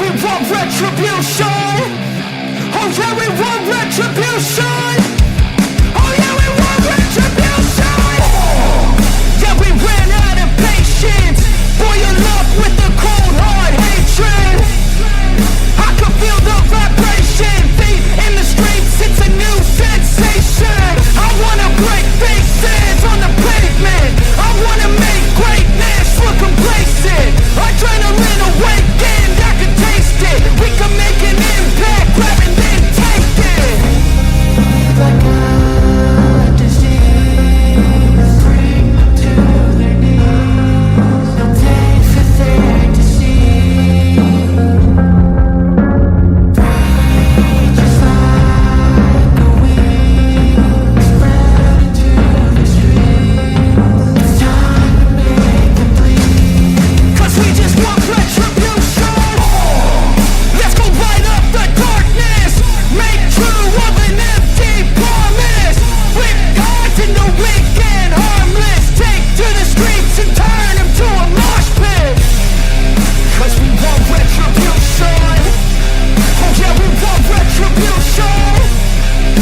we want retribution. Oh yeah, we want retribution. Oh yeah, we want retribution. Yeah, we ran out of patience. Boil up with the cold hard hatred. I can feel the vibration. Feet in the streets, it's a new sensation. I wanna break faces on the pavement. I wanna make greatness look complacent. Adrenaline awakened, I can taste it. We can make an impact, grab and then take it. Like a disease, bring them to their knees. No pain for them to see. Rage is like a wind, spread into the streets. It's time to make them bleed. 'Cause we just want retribution. Let's go light up the darkness. Make true of an empty promise. With gods in the weak and harmless. Take to the streets and turn them to a mosh pit. 'Cause we want retribution. Oh yeah, we want retribution.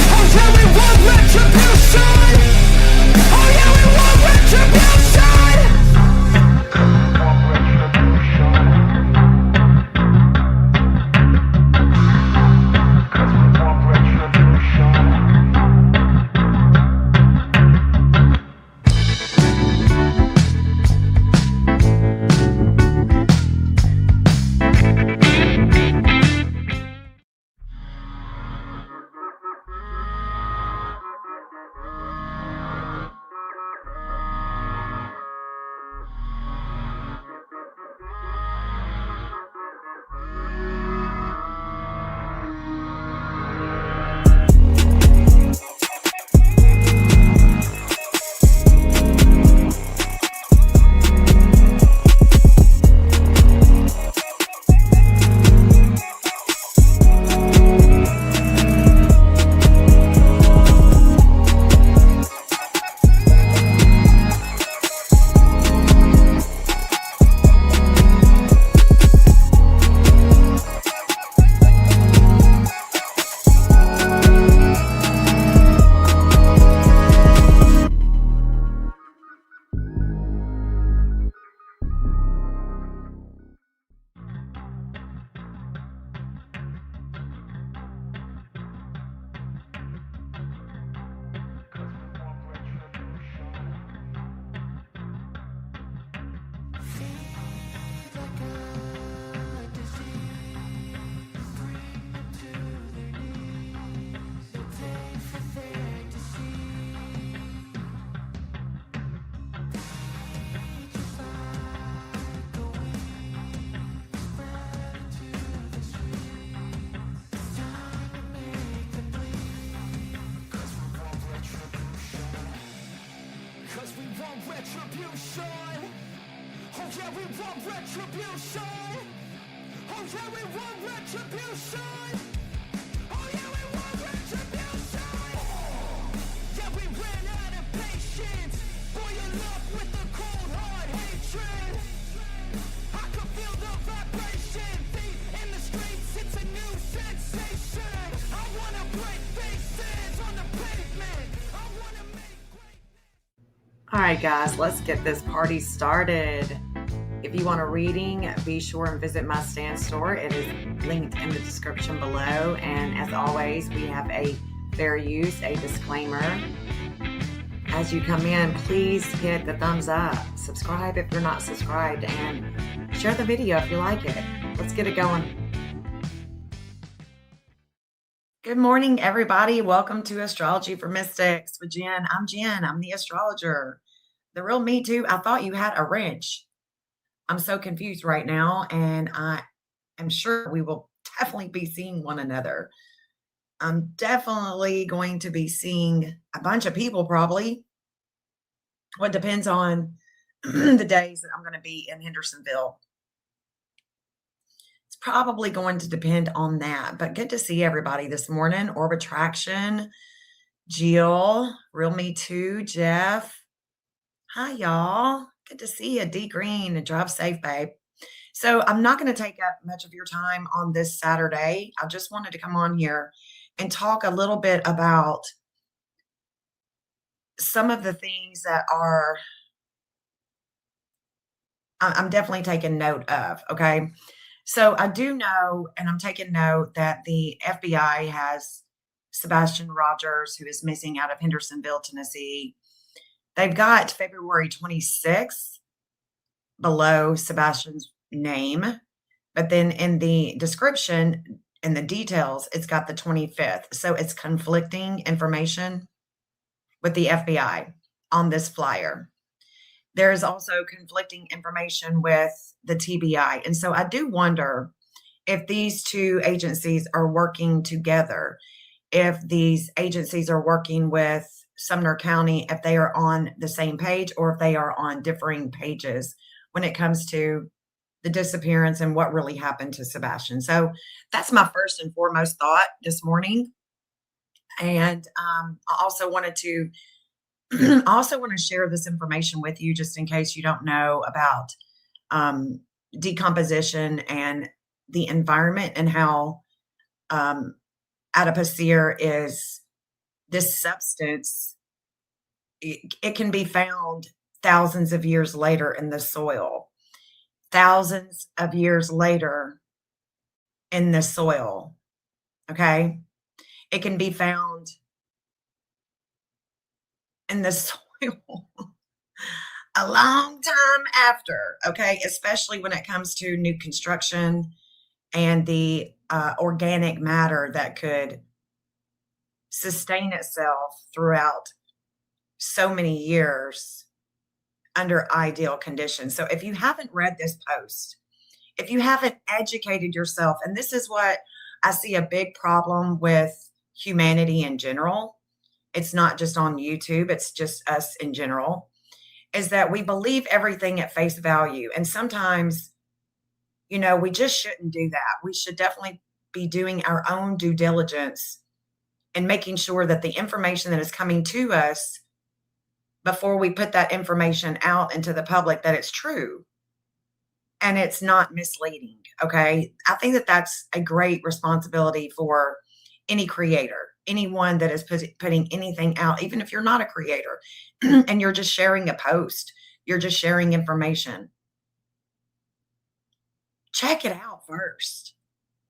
Oh yeah, we want retribution. Oh yeah, we want retribution. Retribution. Oh yeah, we want retribution. Oh yeah, we want retribution. Oh yeah, we want retribution. Yeah, we ran out of patience. Boil up with the cold hard hatred. I can feel the vibration. Feet in the streets, it's a new sensation. I wanna break faces on the pavement. I wanna make All right, guys, let's get this party started. If you want a reading, be sure and visit my stand store. It is linked in the description below. And as always, we have a fair use, a disclaimer. As you come in, please hit the thumbs up, subscribe if you're not subscribed, and share the video if you like it. Let's get it going. Good morning, everybody. Welcome to Astrology for Mystics with Jen. I'm Jen. I'm the astrologer. The real me too. I thought you had a wrench. I'm so confused right now, and I am sure we will definitely be seeing one another. I'm definitely going to be seeing a bunch of people probably. Well, it depends on the days that I'm going to be in Hendersonville. It's probably going to depend on that, but good to see everybody this morning. Orb Attraction, Jill, Real Me Too, Jeff. Hi, y'all. Good to see you. D Green, and drive safe, babe. So I'm not going to take up much of your time on this Saturday. I just wanted to come on here and talk a little bit about some of the things that are I'm definitely taking note of. Okay. So I do know, and I'm taking note that the FBI has Sebastian Rogers, who is missing out of Hendersonville, Tennessee. They've got February 26th below Sebastian's name, but then in the description, in the details, it's got the 25th. So it's conflicting information with the FBI on this flyer. There is also conflicting information with the TBI. And so I do wonder if these two agencies are working together, if these agencies are working with Sumner County, if they are on the same page or if they are on differing pages when it comes to the disappearance and what really happened to Sebastian. So that's my first and foremost thought this morning. And I also wanted to I also want to share this information with you just in case you don't know about um, decomposition and the environment and how um, adipocere is this substance. It can be found thousands of years later in the soil, thousands of years later in the soil. Okay. It can be found in the soil a long time after, okay, especially when it comes to new construction and the organic matter that could sustain itself throughout so many years under ideal conditions. So if you haven't read this post, if you haven't educated yourself, and this is what I see a big problem with humanity in general, it's not just on YouTube, it's just us in general, is that we believe everything at face value. And sometimes, we just shouldn't do that. We should definitely be doing our own due diligence and making sure that the information that is coming to us before we put that information out into the public, that it's true and it's not misleading. Okay. I think that that's a great responsibility for any creator, anyone that is putting anything out, even if you're not a creator and you're just sharing a post, you're just sharing information. Check it out first.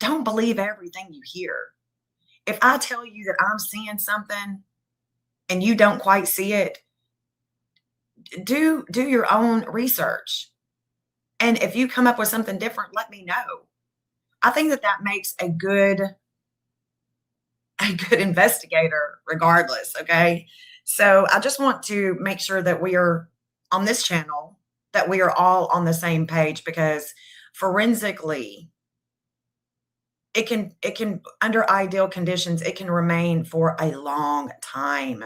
Don't believe everything you hear. If I tell you that I'm seeing something and you don't quite see it, do your own research. And if you come up with something different, let me know. I think that that makes a good investigator regardless, okay? So I just want to make sure that we are on this channel, that we are all on the same page, because forensically it can under ideal conditions, it can remain for a long time.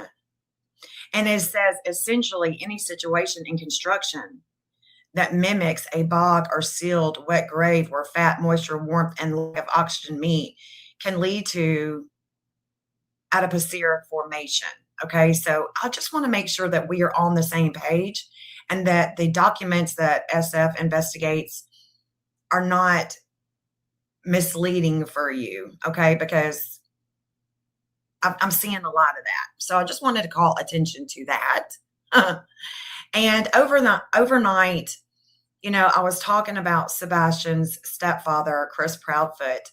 And it says essentially any situation in construction that mimics a bog or sealed wet grave where fat, moisture, warmth, and lack of oxygen meet can lead to adipocere formation. Okay, so I just want to make sure that we are on the same page and that the documents that SF investigates are not misleading for you. Okay, because I'm seeing a lot of that. So I just wanted to call attention to that. And overnight, I was talking about Sebastian's stepfather, Chris Proudfoot.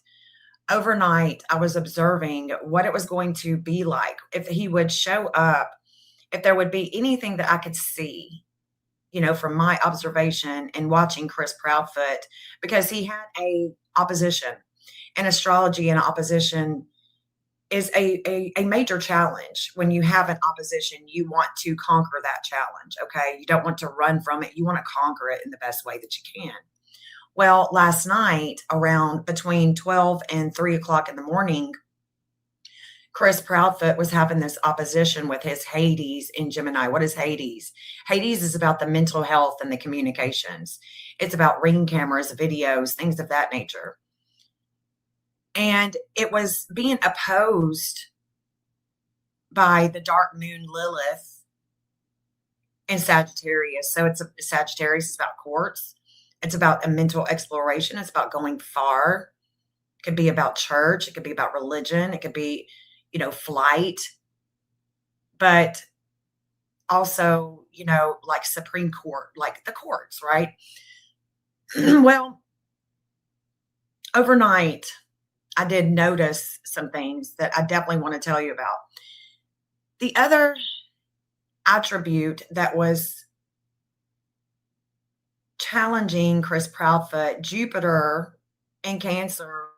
Overnight, I was observing what it was going to be like if he would show up, if there would be anything that I could see, from my observation and watching Chris Proudfoot, because he had a opposition. And astrology and opposition is a major challenge. When you have an opposition, you want to conquer that challenge, okay? You don't want to run from it. You want to conquer it in the best way that you can. Well, last night, around between 12 and 3 o'clock in the morning, Chris Proudfoot was having this opposition with his Hades in Gemini. What is Hades? Hades is about the mental health and the communications. It's about ring cameras, videos, things of that nature. And it was being opposed by the dark moon Lilith in Sagittarius. So Sagittarius is about courts. It's about a mental exploration. It's about going far. It could be about church. It could be about religion. It could be, flight, but also, like Supreme Court, like the courts, right? Well, overnight, I did notice some things that I definitely want to tell you about. The other attribute that was challenging Chris Proudfoot, Jupiter in Cancer,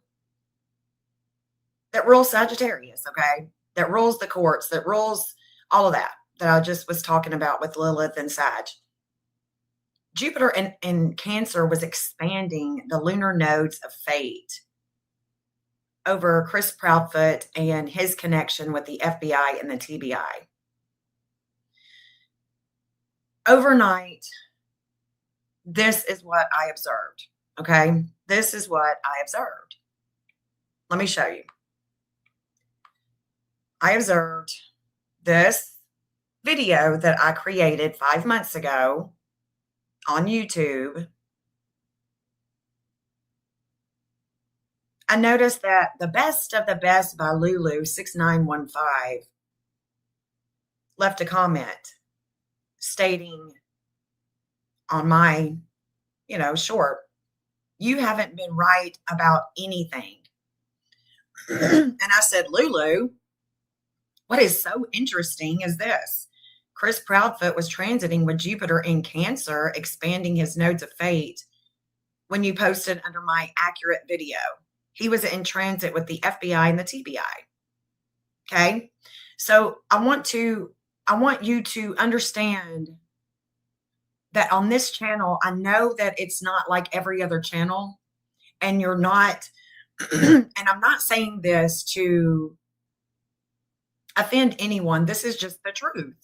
that rules Sagittarius, okay? That rules the courts, that rules all of that I just was talking about with Lilith and Sag. Jupiter in Cancer was expanding the lunar nodes of fate over Chris Proudfoot and his connection with the FBI and the TBI. Overnight, this is what I observed, okay? This is what I observed. Let me show you. I observed this video that I created 5 months ago on YouTube. I noticed that the best of the best by Lulu6915 left a comment stating on my, short, "You haven't been right about anything." And I said, "Lulu, what is so interesting is this. Chris Proudfoot was transiting with Jupiter in Cancer, expanding his nodes of fate when you posted under my accurate video. He was in transit with the FBI and the TBI." Okay. So I want you to understand that on this channel, I know that it's not like every other channel, and you're not, and I'm not saying this to offend anyone. This is just the truth.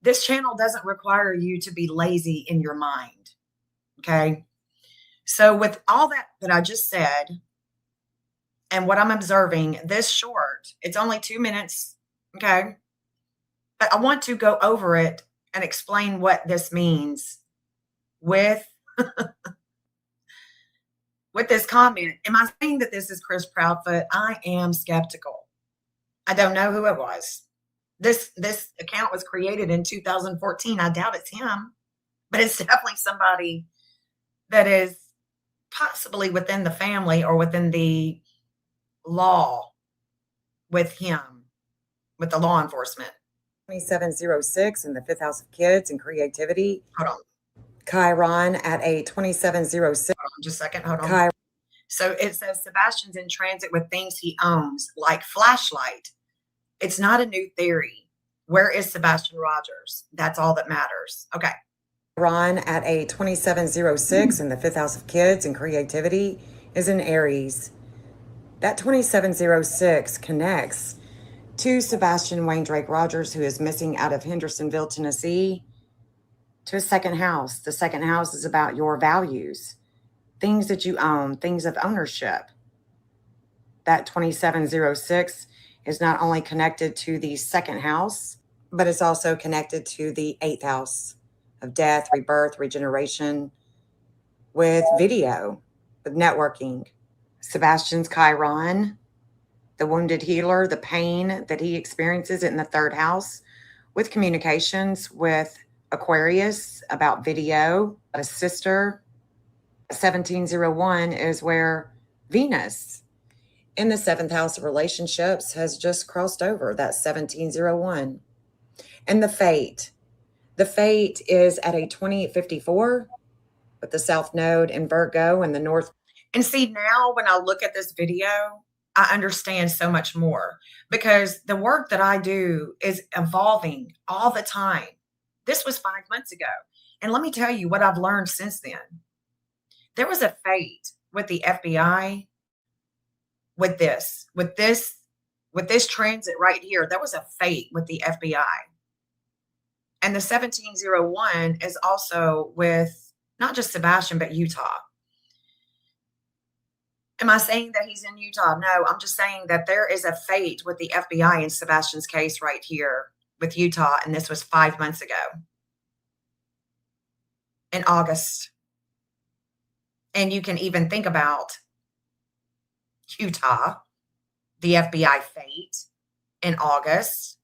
This channel doesn't require you to be lazy in your mind. Okay. So with all that I just said and what I'm observing, this short, it's only 2 minutes. Okay. But I want to go over it and explain what this means with, with this comment. Am I saying that this is Chris Proudfoot? I am skeptical. I don't know who it was. This account was created in 2014. I doubt it's him, but it's definitely somebody that is possibly within the family or within the law with him, with the law enforcement. 2706 in the 5th house of kids and creativity. Hold on. Chiron at a 2706. Hold on just a second. Hold on. So it says Sebastian's in transit with things he owns, like flashlight. It's not a new theory. Where is Sebastian Rogers? That's all that matters. Okay. Chiron at a 2706 in the 5th house of kids and creativity is in Aries. That 2706 connects to Sebastian Wayne Drake Rogers, who is missing out of Hendersonville, Tennessee, to a second house. The second house is about your values, things that you own, things of ownership. That 2706 is not only connected to the second house, but it's also connected to the 8th house of death, rebirth, regeneration, with video, with networking. Sebastian's Chiron, the wounded healer, the pain that he experiences in the 3rd house, with communications with Aquarius about video, a sister. 1701 is where Venus in the 7th house of relationships has just crossed over. That's 1701. And the fate is at a 2854 with the South Node in Virgo and the North. And see, now when I look at this video, I understand so much more, because the work that I do is evolving all the time. This was 5 months ago. And let me tell you what I've learned since then. There was a fate with the FBI with this transit right here. There was a fate with the FBI. And the 1701 is also with not just Sebastian, but Utah. Am I saying that he's in Utah? No, I'm just saying that there is a fate with the FBI in Sebastian's case right here with Utah. And this was 5 months ago in August. And you can even think about Utah, the FBI fate in August,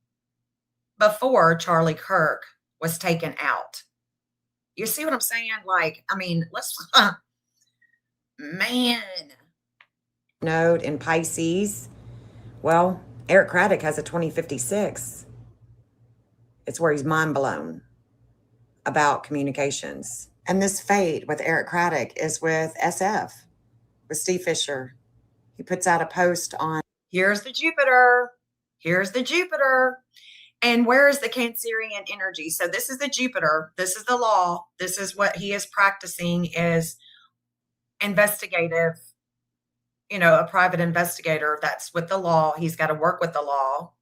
before Charlie Kirk was taken out. You see what I'm saying? Like, I mean, let's, man. Node in Pisces. Well, Eric Craddock has a 2056. It's where he's mind blown about communications. And this fate with Eric Craddock is with SF, with Steve Fisher. He puts out a post on, here's the Jupiter. Here's the Jupiter. And where is the Cancerian energy? So this is the Jupiter. This is the law. This is what he is practicing, is investigative, a private investigator. That's with the law. He's got to work with the law.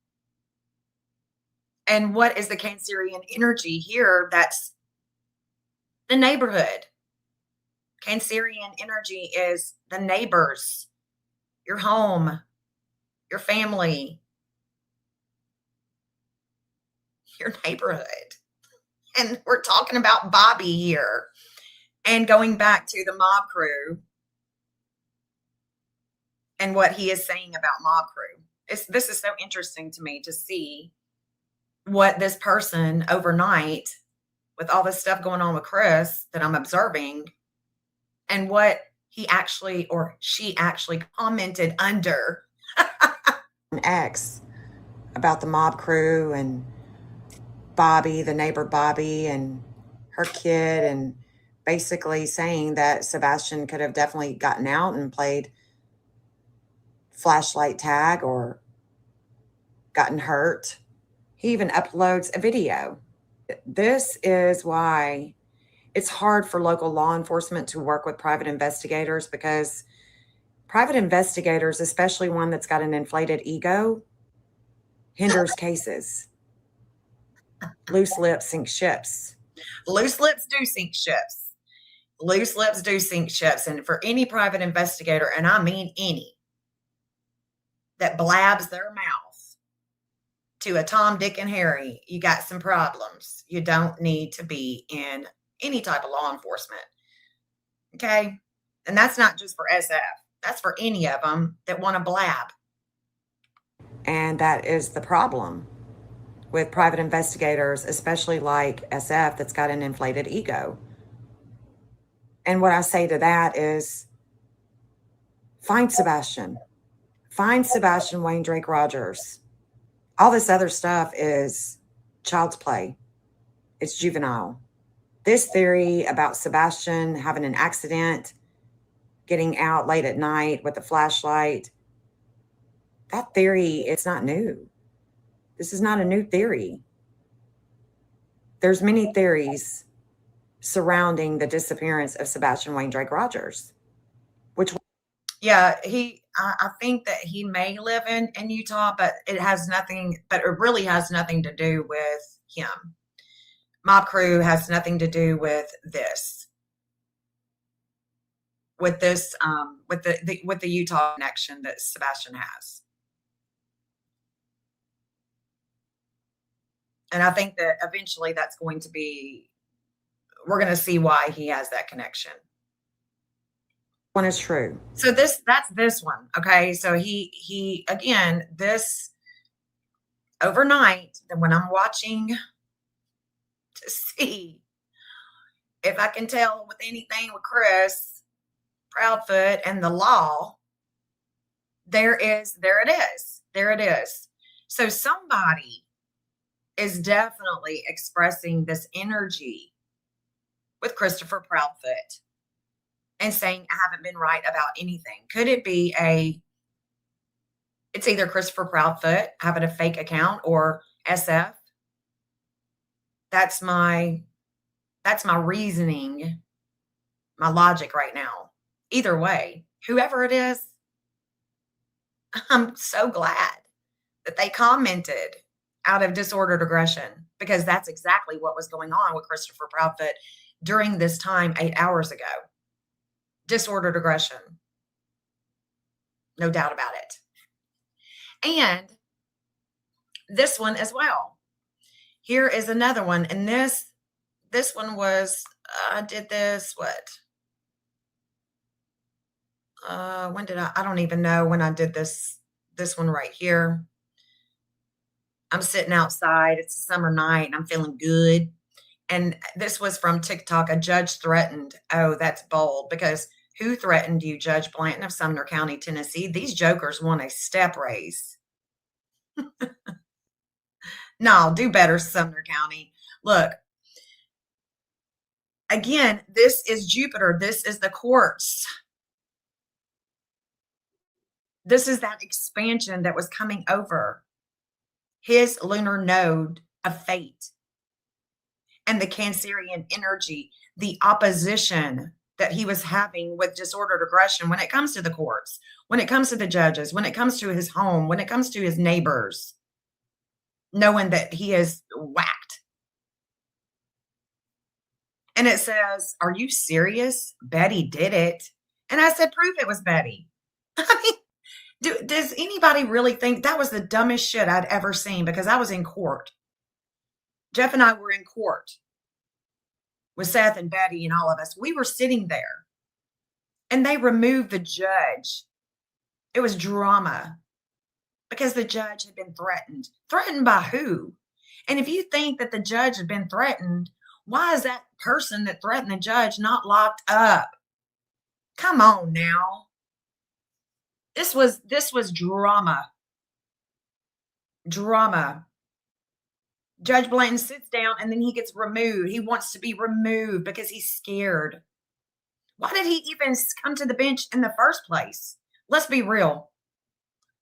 And what is the Cancerian energy here? That's the neighborhood. Cancerian energy is the neighbors, your home, your family, your neighborhood. And we're talking about Bobby here. And going back to the mob crew and what he is saying about mob crew. This is so interesting to me to see what this person overnight, with all this stuff going on with Chris that I'm observing, and what he actually, or she actually commented under X about the mob crew and Bobby, the neighbor Bobby, and her kid, and basically saying that Sebastian could have definitely gotten out and played flashlight tag or gotten hurt. He even uploads a video. This is why it's hard for local law enforcement to work with private investigators, because private investigators, especially one that's got an inflated ego, hinders cases. Loose lips sink ships. Loose lips do sink ships. Loose lips do sink ships. And for any private investigator, and I mean any, that blabs their mouth to a Tom, Dick, and Harry, you got some problems. You don't need to be in any type of law enforcement. Okay? And that's not just for SF. That's for any of them that want to blab. And that is the problem with private investigators, especially like SF, that's got an inflated ego. And what I say to that is, find Sebastian. Find Sebastian Wayne Drake Rogers. All this other stuff is child's play. It's juvenile. This theory about Sebastian having an accident, getting out late at night with a flashlight, that theory, it's not new. This is not a new theory. There's many theories surrounding the disappearance of Sebastian Wayne Drake Rogers. I think that he may live in Utah, but it really has nothing to do with him. Mob crew has nothing to do with this. With the Utah connection that Sebastian has. And I think that eventually that's going to be, we're going to see why he has that connection. One is true. So that's this one. Okay. So he again, this overnight, that when I'm watching to see if I can tell with anything with Chris Proudfoot and the law, there it is. So somebody is definitely expressing this energy with Christopher Proudfoot and saying, I haven't been right about anything. Could it be it's either Christopher Proudfoot having a fake account or SF? That's my reasoning, my logic right now. Either way, whoever it is, I'm so glad that they commented out of disordered aggression, because that's exactly what was going on with Christopher Proudfoot during this time 8 hours ago. Disordered aggression. No doubt about it. And this one as well. Here is another one. And this one was, I did this, When did I don't even know when I did this one right here. I'm sitting outside. It's a summer night and I'm feeling good. And this was from TikTok. A judge threatened. Oh, that's bold because who threatened you, Judge Blanton of Sumner County, Tennessee? These jokers want a step raise. No, do better, Sumner County. Look, again, this is Jupiter. This is the courts. This is that expansion that was coming over his lunar node of fate and the Cancerian energy, the opposition that he was having with disordered aggression when it comes to the courts, when it comes to the judges, when it comes to his home, when it comes to his neighbors, knowing that he is whacked. And it says, "Are you serious? Betty did it." And I said, "Prove it was Betty." I mean, does anybody really think that was the dumbest shit I'd ever seen? Because I was in court. Jeff and I were in court with Seth and Betty and all of us. We were sitting there and they removed the judge. It was drama because the judge had been threatened. Threatened by who? And if you think that the judge had been threatened, why is that person that threatened the judge not locked up? Come on now. This was drama. Drama. Judge Blanton sits down and then he gets removed. He wants to be removed because he's scared. Why did he even come to the bench in the first place? Let's be real.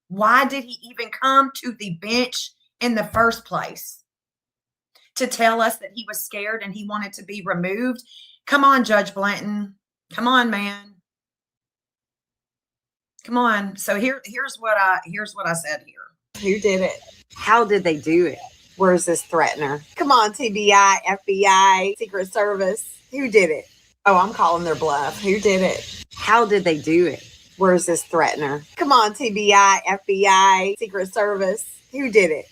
Why did he even come to the bench in the first place? To tell us that he was scared and he wanted to be removed? Come on, Judge Blanton. Come on, man. Come on. So here's what I said here. Who did it? How did they do it? Where's this threatener? Come on, TBI, FBI, Secret Service. Who did it? Oh, I'm calling their bluff. Who did it? How did they do it? Where's this threatener? Come on, TBI, FBI, Secret Service. Who did it?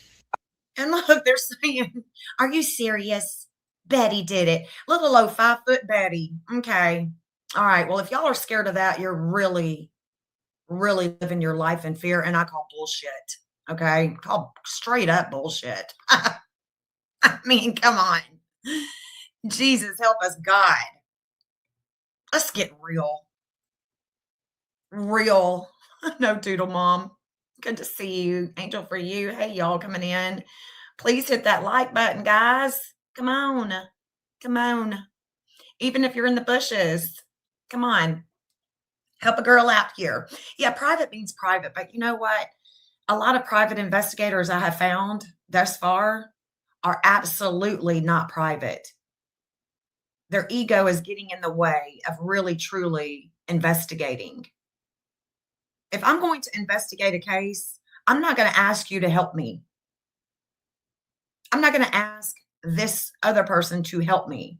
And look, they're saying, "Are you serious? Betty did it." Little old 5-foot Betty. Okay. All right. Well, if y'all are scared of that, you're really, really living your life in fear. And I call bullshit. Okay. Call straight up bullshit. I mean, come on. Jesus, help us, God. Let's get real. Real. No doodle mom. Good to see you. Angel for you. Hey, y'all coming in. Please hit that like button, guys. Come on. Come on. Even if you're in the bushes, come on. Help a girl out here. Yeah, private means private, but you know what? A lot of private investigators I have found thus far are absolutely not private. Their ego is getting in the way of really, truly investigating. If I'm going to investigate a case, I'm not going to ask you to help me. I'm not going to ask this other person to help me.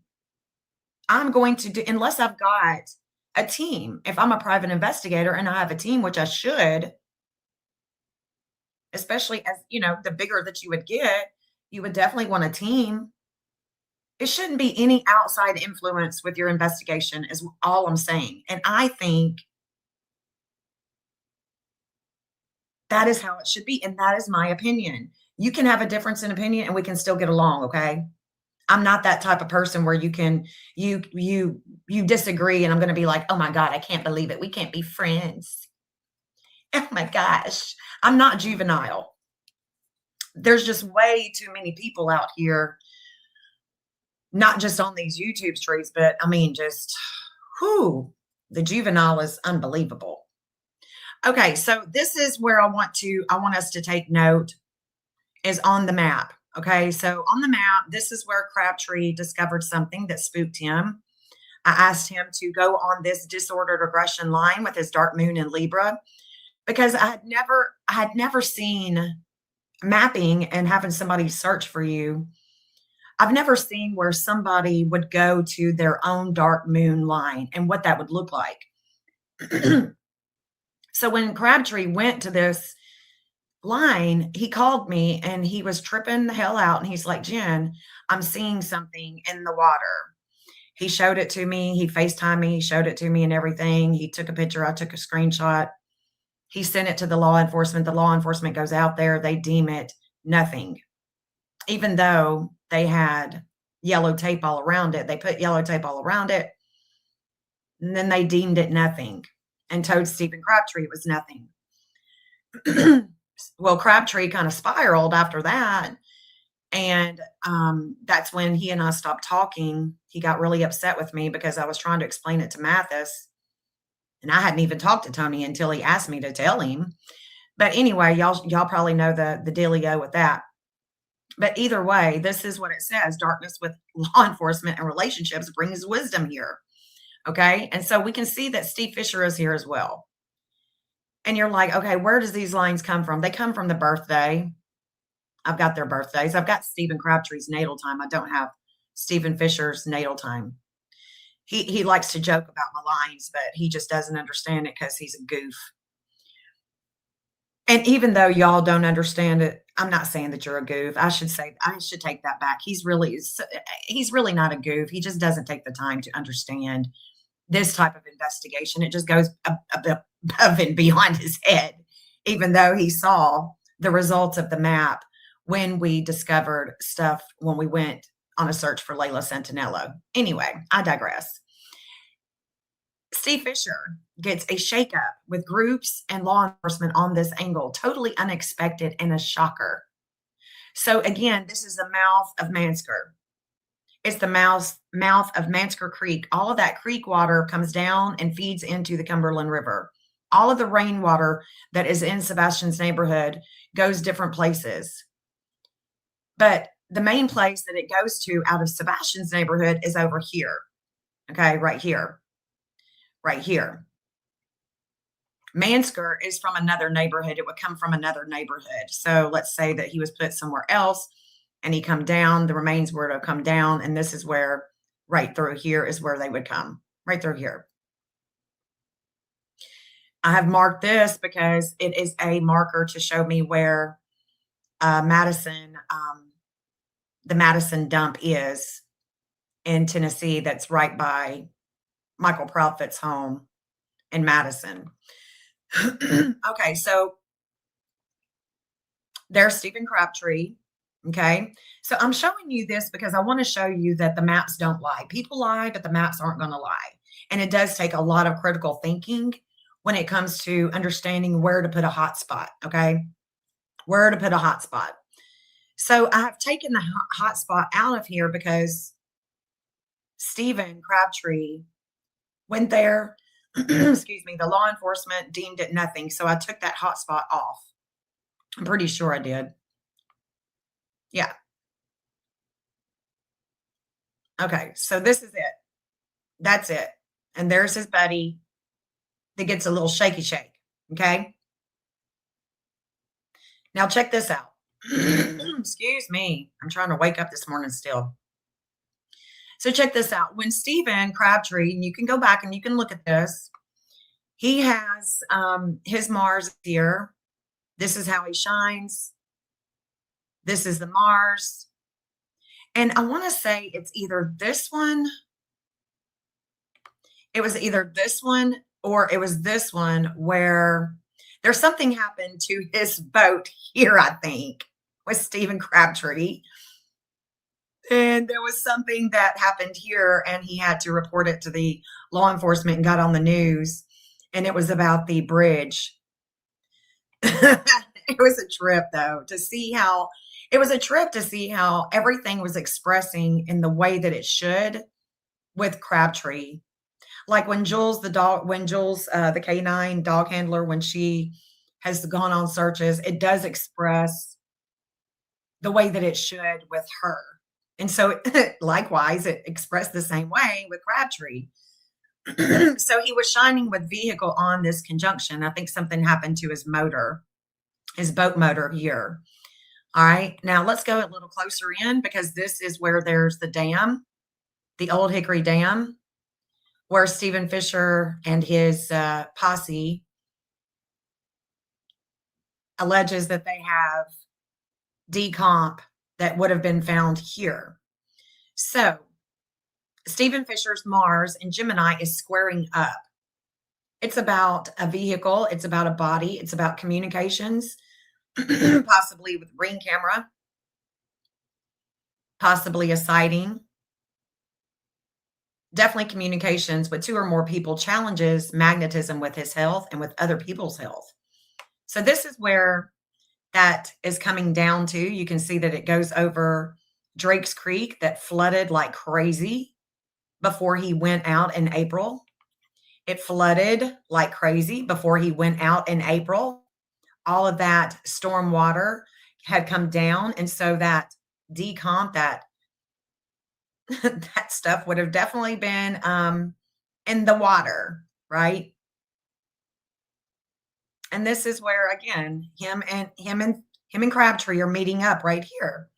I'm going to do, unless I've got a team. If I'm a private investigator and I have a team, which I should, especially as, the bigger that you would get, you would definitely want a team. It shouldn't be any outside influence with your investigation is all I'm saying. And I think that is how it should be. And that is my opinion. You can have a difference in opinion and we can still get along. Okay. I'm not that type of person where you disagree and I'm going to be like, "Oh my God, I can't believe it. We can't be friends." Oh my gosh. I'm not juvenile. There's just way too many people out here, not just on these YouTube streets, but I mean, just the juvenile is unbelievable. Okay, so this is where I want us to take note is on the map. Okay, so on the map, this is where Crabtree discovered something that spooked him. I asked him to go on this disordered aggression line with his dark moon in Libra because I had never seen mapping and having somebody search for you. I've never seen where somebody would go to their own dark moon line and what that would look like. So when Crabtree went to this line, he called me and he was tripping the hell out. And he's like, "Jen, I'm seeing something in the water." He showed it to me. He FaceTimed me. He showed it to me and everything. He took a picture. I took a screenshot. He sent it to the law enforcement. The law enforcement goes out there. They deem it nothing, even though they had yellow tape all around it. They put yellow tape all around it, and then they deemed it nothing and told Stephen Crabtree it was nothing. Well, Crabtree kind of spiraled after that. And that's when he and I stopped talking. He got really upset with me because I was trying to explain it to Mathis. And I hadn't even talked to Tony until he asked me to tell him. But anyway, y'all probably know the dealio with that. But either way, this is what it says. Darkness with law enforcement and relationships brings wisdom here. Okay. And so we can see that Steve Fisher is here as well. And you're like, okay, where does these lines come from? They come from the birthday. I've got their birthdays. I've got Stephen Crabtree's natal time. I don't have Stephen Fisher's natal time. He likes to joke about my lines, but he just doesn't understand it because he's a goof. And even though y'all don't understand it, I'm not saying that you're a goof. I should take that back. He's really not a goof. He just doesn't take the time to understand this type of investigation. It just goes above and beyond his head, even though he saw the results of the map when we discovered stuff when we went on a search for Layla Santinello. Anyway, I digress. Steve Fisher gets a shakeup with groups and law enforcement on this angle. Totally unexpected and a shocker. So again, this is the mouth of Mansker. It's the mouth of Mansker Creek. All of that creek water comes down and feeds into the Cumberland River. All of the rainwater that is in Sebastian's neighborhood goes different places. But the main place that it goes to out of Sebastian's neighborhood is over here. Okay, right here. Right here. Mansker is from another neighborhood. It would come from another neighborhood. So let's say that he was put somewhere else and he come down, the remains were to come down, and this is where, right through here is where they would come, right through here. I have marked this because it is a marker to show me where Madison, the Madison dump is in Tennessee. That's right by Michael Proudfoot's home in Madison. Okay, so there's Stephen Crabtree. Okay, so I'm showing you this because I want to show you that the maps don't lie. People lie, but the maps aren't going to lie. And it does take a lot of critical thinking when it comes to understanding where to put a hot spot. Okay, where to put a hot spot. So I have taken the hot spot out of here because Stephen Crabtree went there. Excuse me. The law enforcement deemed it nothing. So I took that hot spot off. I'm pretty sure I did. Yeah. Okay. So this is it. That's it. And there's his buddy that gets a little shaky shake. Okay. Now check this out. Excuse me. I'm trying to wake up this morning still. So check this out. When Stephen Crabtree, and you can go back and you can look at this, he has his Mars here. This is how he shines. This is the Mars. And I want to say it's either this one. It was either this one or it was this one where there's something happened to his boat here, I think, with Stephen Crabtree. And there was something that happened here, and he had to report it to the law enforcement and got on the news. And it was about the bridge. It was a trip, though, to see how everything was expressing in the way that it should with Crabtree. Like when Jules, the canine dog handler, when she has gone on searches, it does express the way that it should with her. And so likewise, it expressed the same way with Crabtree. So he was shining with vehicle on this conjunction. I think something happened to his motor, his boat motor here. All right. Now let's go a little closer in because this is where there's the dam, the Old Hickory Dam, where Stephen Fisher and his posse alleges that they have decomp that would have been found here. So Stephen Fisher's Mars in Gemini is squaring up. It's about a vehicle, it's about a body, it's about communications, possibly with ring camera, possibly a sighting. Definitely communications with two or more people challenges magnetism with his health and with other people's health. So this is where that is coming down to. You can see that it goes over Drake's Creek that flooded like crazy before he went out in April. It flooded like crazy before he went out in April. All of that storm water had come down. And so that decomp, that that stuff would have definitely been in the water, right? And this is where again, him and Crabtree are meeting up right here,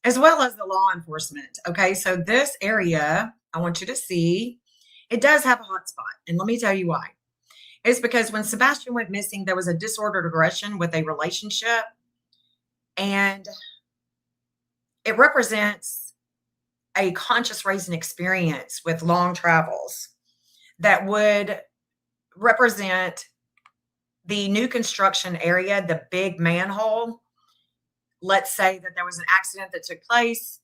as well as the law enforcement. Okay, so this area, I want you to see, it does have a hot spot. And let me tell you why. It's because when Sebastian went missing, there was a disordered aggression with a relationship. And it represents a conscious raising experience with long travels that would represent the new construction area, the big manhole. Let's say that there was an accident that took place.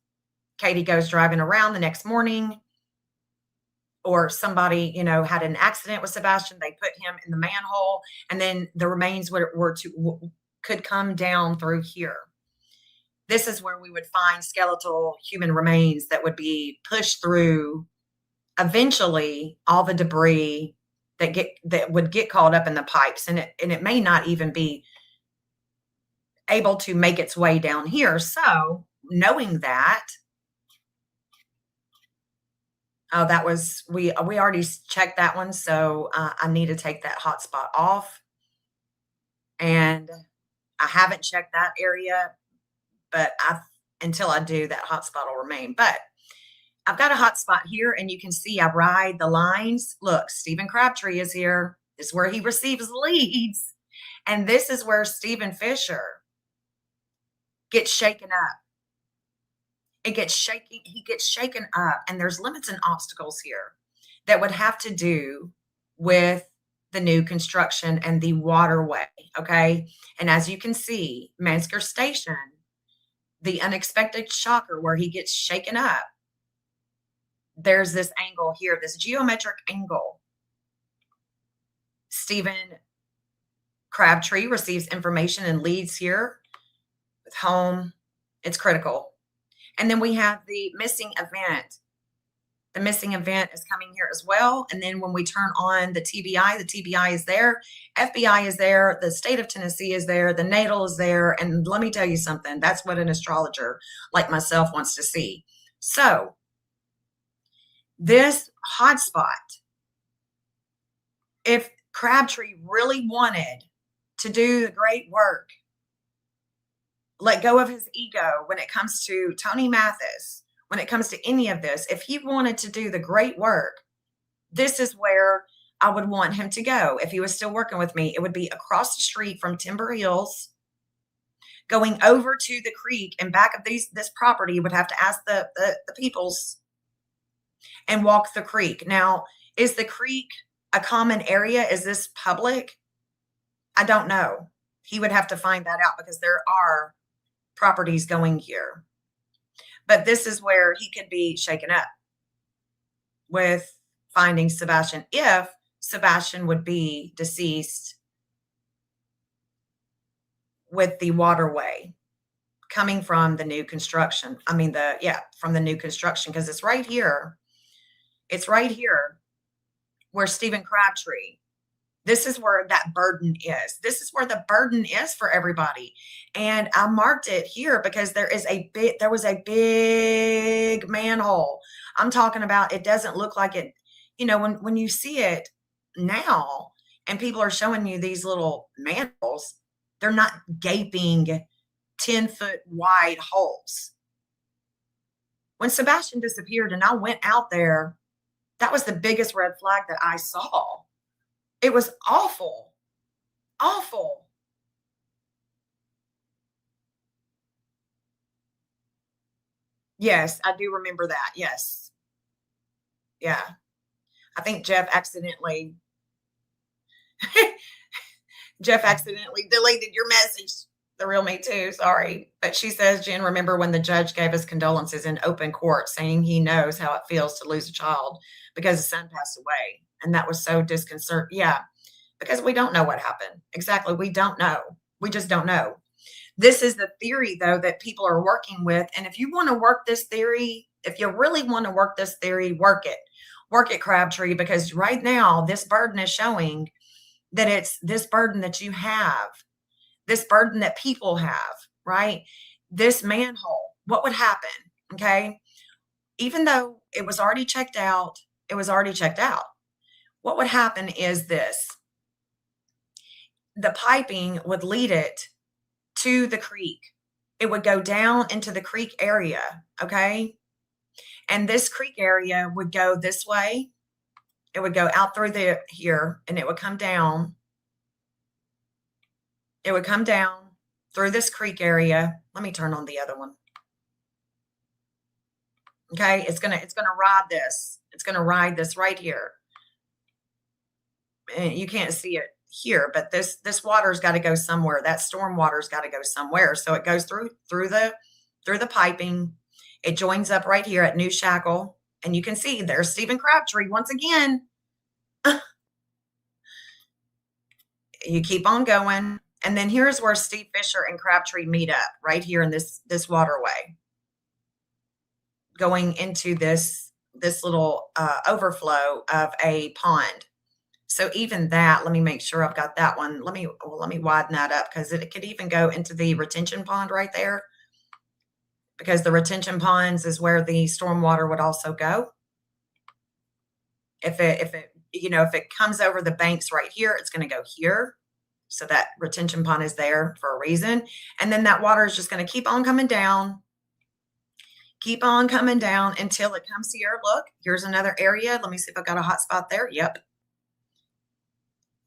Katie goes driving around the next morning, or somebody, had an accident with Sebastian. They put him in the manhole, and then the remains could come down through here. This is where we would find skeletal human remains that would be pushed through eventually all the debris that would get caught up in the pipes, and it may not even be able to make its way down here. So knowing that, that was, we already checked that one. So I need to take that hotspot off, and I haven't checked that area, but until I do, that hotspot will remain. But I've got a hotspot here, and you can see I ride the lines. Look, Stephen Crabtree is here. This is where he receives leads. And this is where Stephen Fisher gets shaken up. He gets shaken up, and there's limits and obstacles here that would have to do with the new construction and the waterway. Okay. And as you can see, Mansker Station, the unexpected shocker where he gets shaken up. There's this angle here, this geometric angle. Stephen Crabtree receives information and leads here with home. It's critical. And then we have the missing event. The missing event is coming here as well. And then when we turn on the TBI is there. FBI is there. The state of Tennessee is there. The natal is there. And let me tell you something. That's what an astrologer like myself wants to see. So this hotspot, if Crabtree really wanted to do the great work, let go of his ego when it comes to Tony Mathis, when it comes to any of this, if he wanted to do the great work, this is where I would want him to go. If he was still working with me, it would be across the street from Timber Hills, going over to the creek, and back of this property. You would have to ask the peoples and walk the creek. Now, is the creek a common area? Is this public? I don't know. He would have to find that out, because there are properties going here. But this is where he could be shaken up with finding Sebastian, if Sebastian would be deceased with the waterway coming from the new construction. From the new construction, because it's right here. It's right here where Stephen Crabtree, this is where that burden is. This is where the burden is for everybody. And I marked it here because there was a big manhole. I'm talking about, it doesn't look like it, when you see it now and people are showing you these little manholes, they're not gaping 10-foot wide holes. When Sebastian disappeared and I went out there, that was the biggest red flag that I saw. It was awful. Awful. Yes, I do remember that. Yes. Yeah. I think Jeff accidentally deleted your message. The real me too. Sorry. But she says, Jen, remember when the judge gave us condolences in open court, saying he knows how it feels to lose a child because his son passed away. And that was so disconcerting. Yeah. Because we don't know what happened. Exactly. We don't know. We just don't know. This is the theory, though, that people are working with. And if you want to work this theory, if you really want to work this theory, work it. Work it, Crabtree, because right now this burden is showing that it's this burden that you have, this burden that people have, right? This manhole. What would happen? Okay. Even though it was already checked out, it was already checked out. What would happen is this: the piping would lead it to the creek. It would go down into the creek area, okay? And this creek area would go this way. It would go out through here, and it would come down. It would come down through this creek area. Let me turn on the other one. Okay, it's gonna ride this. It's gonna ride this right here. And you can't see it here, but this water's got to go somewhere. That storm water's got to go somewhere. So it goes through the piping. It joins up right here at New Shackle, and you can see there's Stephen Crabtree once again. You keep on going, and then here's where Steve Fisher and Crabtree meet up, right here in this waterway, going into this little overflow of a pond. So even that, let me make sure I've got that one. Let me widen that up, because it could even go into the retention pond right there, because the retention ponds is where the stormwater would also go. If it comes over the banks right here, it's going to go here. So that retention pond is there for a reason. And then that water is just going to keep on coming down until it comes here. Look, here's another area. Let me see if I've got a hot spot there.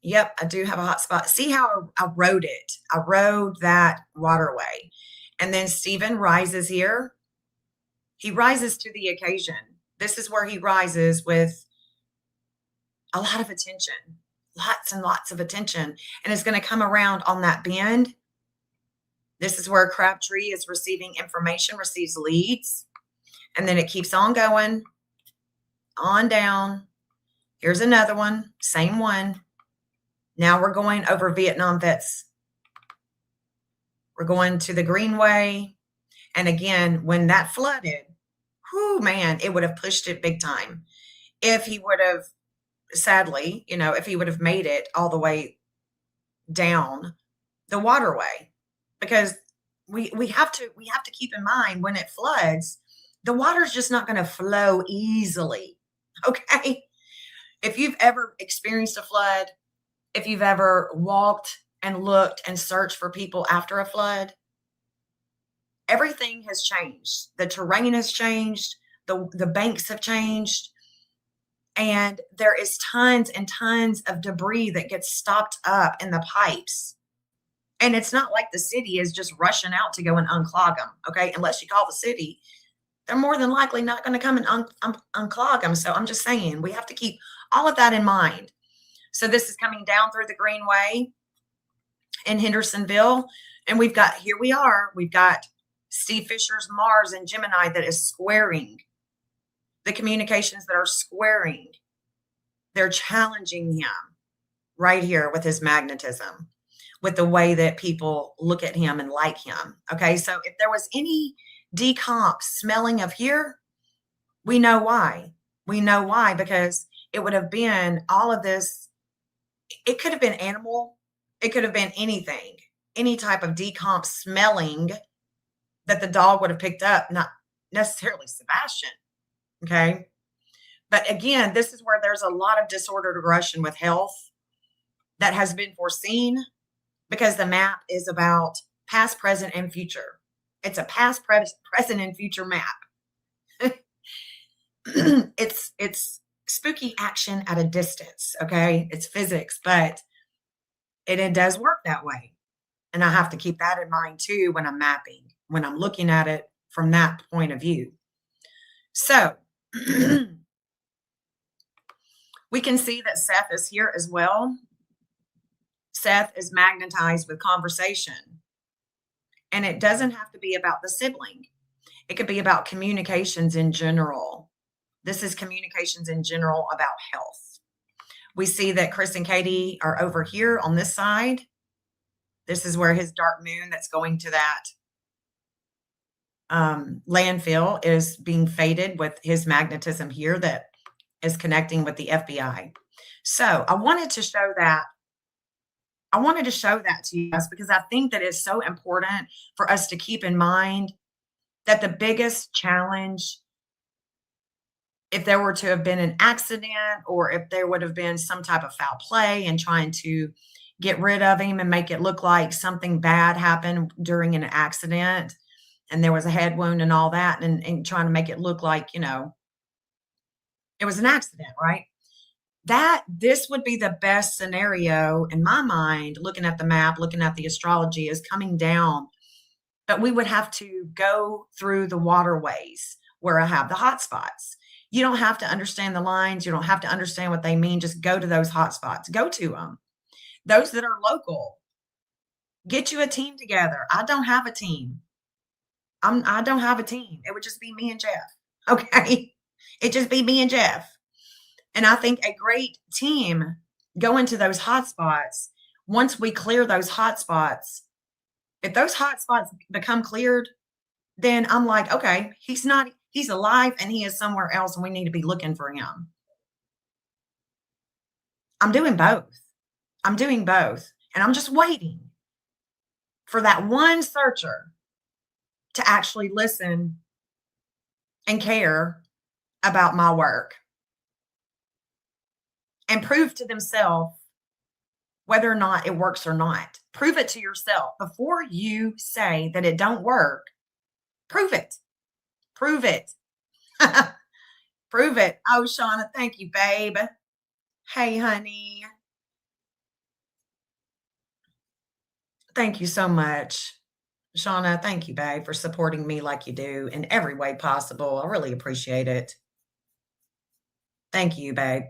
Yep, I do have a hot spot. See how I rode it? I rode that waterway. And then Stephen rises here. He rises to the occasion. This is where he rises with a lot of attention, lots and lots of attention. And it's going to come around on that bend. This is where Crabtree is receiving information, receives leads. And then it keeps on going, on down. Here's another one, same one. Now we're going over Vietnam vets. We're going to the Greenway. And again, when that flooded, whoo, man, it would have pushed it big time. If he would have, sadly, if he would have made it all the way down the waterway, because we have to keep in mind, when it floods, the water's just not going to flow easily. Okay. If you've ever experienced a flood, if you've ever walked and looked and searched for people after a flood, everything has changed. The terrain has changed. The banks have changed. And there is tons and tons of debris that gets stopped up in the pipes. And it's not like the city is just rushing out to go and unclog them. Okay. Unless you call the city, they're more than likely not going to come and unclog them. So I'm just saying, we have to keep all of that in mind. So this is coming down through the Greenway in Hendersonville. And we've got Steve Fisher's Mars and Gemini that is squaring. The communications that are squaring. They're challenging him right here with his magnetism, with the way that people look at him and like him. Okay. So if there was any decomp smelling of here, we know why. We know why, because it would have been all of this. It could have been animal. It could have been anything, any type of decomp smelling that the dog would have picked up, not necessarily Sebastian. Okay. But again, this is where there's a lot of disordered aggression with health that has been foreseen, because the map is about past, present, and future. It's a past, present, and future map. It's spooky action at a distance. Okay. It's physics, but it does work that way. And I have to keep that in mind too when I'm mapping, when I'm looking at it from that point of view. So We can see that Seth is here as well. Seth is magnetized with conversation. And it doesn't have to be about the sibling. It could be about communications in general. This is communications in general about health. We see that Chris and Katie are over here on this side. This is where his dark moon that's going to that landfill is being faded with his magnetism here that is connecting with the FBI. So I wanted to show that. I wanted to show that to you guys because I think that it's so important for us to keep in mind that the biggest challenge, if there were to have been an accident or if there would have been some type of foul play and trying to get rid of him and make it look like something bad happened during an accident and there was a head wound and all that, and trying to make it look like, you know, it was an accident, right? That this would be the best scenario in my mind, looking at the map, looking at the astrology is coming down, but we would have to go through the waterways where I have the hot spots. You don't have to understand the lines. You don't have to understand what they mean. Just go to those hot spots. Go to them. Those that are local, get you a team together. I don't have a team. I don't have a team. It would just be me and Jeff. Okay. It'd just be me and Jeff. And I think a great team going to those hot spots, once we clear those hot spots, if those hot spots become cleared, then I'm like, okay, he's alive and he is somewhere else and we need to be looking for him. I'm doing both. I'm doing both. And I'm just waiting for that one searcher to actually listen and care about my work and prove to themselves whether or not it works or not. Prove it to yourself before you say that it don't work. Prove it. Prove it. Prove it. Oh, Shauna, thank you, babe. Hey, honey. Thank you so much. Shauna, thank you, babe, for supporting me like you do in every way possible. I really appreciate it. Thank you, babe.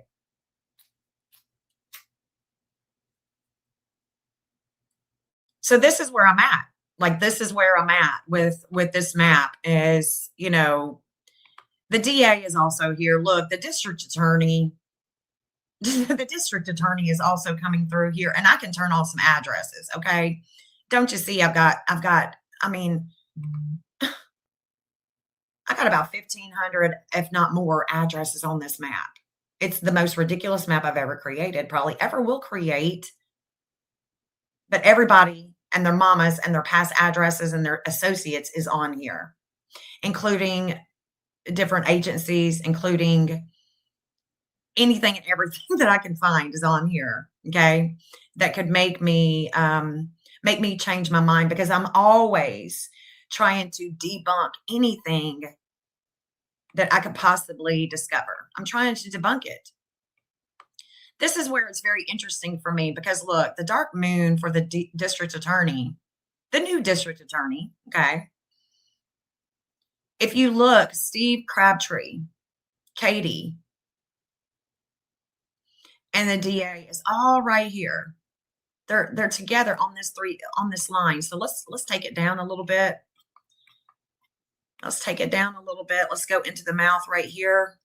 So this is where I'm at. Like, this is where I'm at with this map is, you know, the DA is also here. Look, the district attorney, the district attorney is also coming through here, and I can turn on some addresses. Okay. Don't you see? I mean, I got about 1,500, if not more, addresses on this map. It's the most ridiculous map I've ever created, probably ever will create. But everybody and their mamas and their past addresses and their associates is on here, including different agencies, including anything and everything that I can find is on here. Okay. That could make me change my mind because I'm always trying to debunk anything that I could possibly discover. I'm trying to debunk it. This is where it's very interesting for me because look, the dark moon for the district attorney, the new district attorney, okay? If you look, Steve Crabtree, Katie, and the DA is all right here. They're together on this line. So let's take it down a little bit. Let's take it down a little bit. Let's go into the mouth right here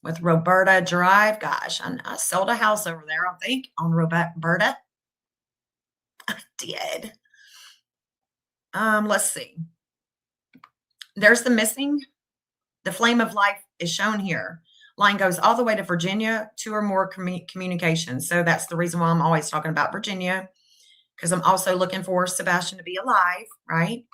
with Roberta Drive. Gosh, I sold a house over there, I think, on Roberta. I did. Let's see. There's the missing. The flame of life is shown here. Line goes all the way to Virginia, 2 or more communications. So that's the reason why I'm always talking about Virginia, because I'm also looking for Sebastian to be alive, right?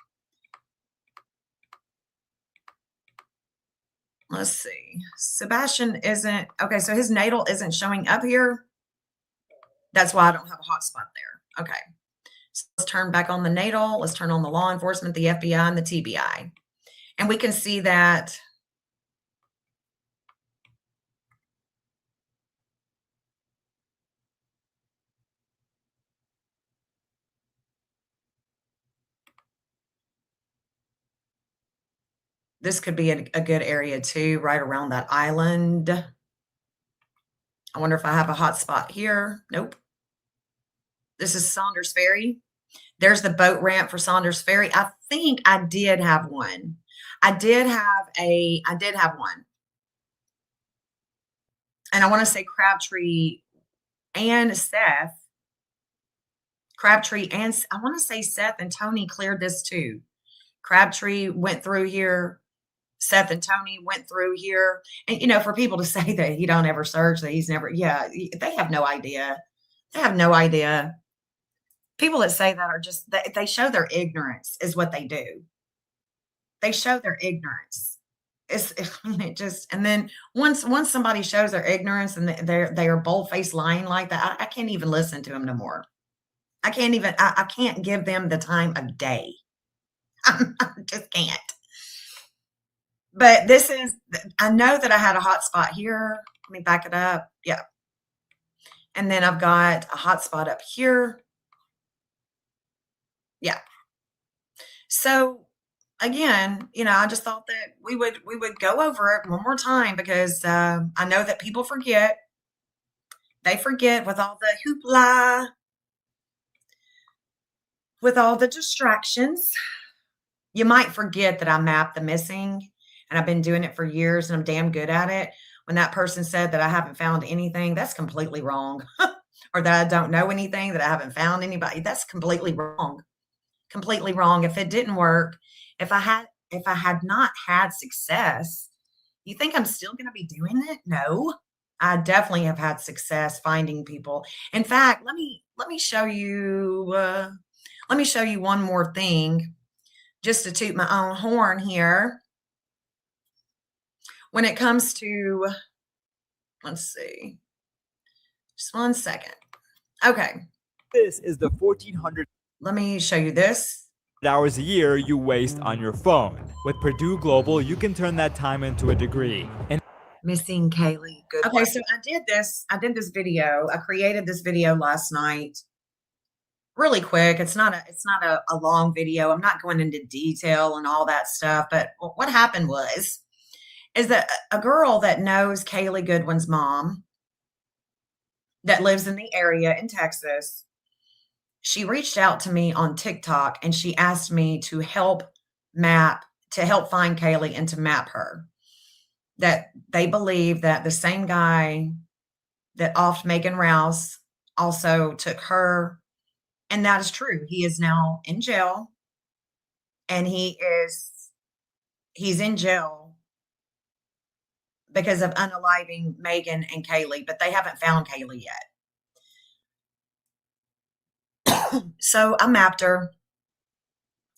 Let's see. Sebastian isn't, okay, so his natal isn't showing up here. That's why I don't have a hot spot there. Okay. So let's turn back on the natal. Let's turn on the law enforcement, the FBI, and the TBI. And we can see that this could be a good area too, right around that island. I wonder if I have a hot spot here. Nope. This is Saunders Ferry. There's the boat ramp for Saunders Ferry. I think I did have one. I did have one. And I want to say and Seth, I want to say Seth and Tony cleared this too. Crabtree went through here. Seth and Tony went through here. And, for people to say that he don't ever search, that he's never, yeah, they have no idea. They have no idea. People that say that are just, they show their ignorance is what they do. They show their ignorance. And then once somebody shows their ignorance and they are bold-faced lying like that, I can't even listen to them no more. I can't give them the time of day. I just can't. But I know that I had a hot spot here. Let me back it up. Yeah. And then I've got a hot spot up here. Yeah. So again, I just thought that we would go over it one more time because I know that people forget. They forget with all the hoopla, with all the distractions. You might forget that I mapped the missing, and I've been doing it for years, and I'm damn good at it. When that person said that I haven't found anything, that's completely wrong. Or that I don't know anything, that I haven't found anybody, that's completely wrong. Completely wrong. If it didn't work, if I had not had success, you think I'm still going to be doing it? No, I definitely have had success finding people. In fact, let me show you. Let me show you one more thing, just to toot my own horn here. When it comes to, let's see, just one second. Okay. This is the 1,400 Let me show you this. hours a year you waste on your phone. With Purdue Global, you can turn that time into a degree. And Missing Kaylee. Good. Okay, so I did this video. I created this video last night. Really quick. It's not a long video. I'm not going into detail and all that stuff. But what happened is that a girl that knows Kaylee Goodwin's mom, that lives in the area in Texas, she reached out to me on TikTok and she asked me to help find Kaylee and to map her. That they believe that the same guy that offed Megan Rouse also took her. And that is true. He is now in jail. And he's in jail because of unaliving Megan and Kaylee, but they haven't found Kaylee yet. So I mapped her,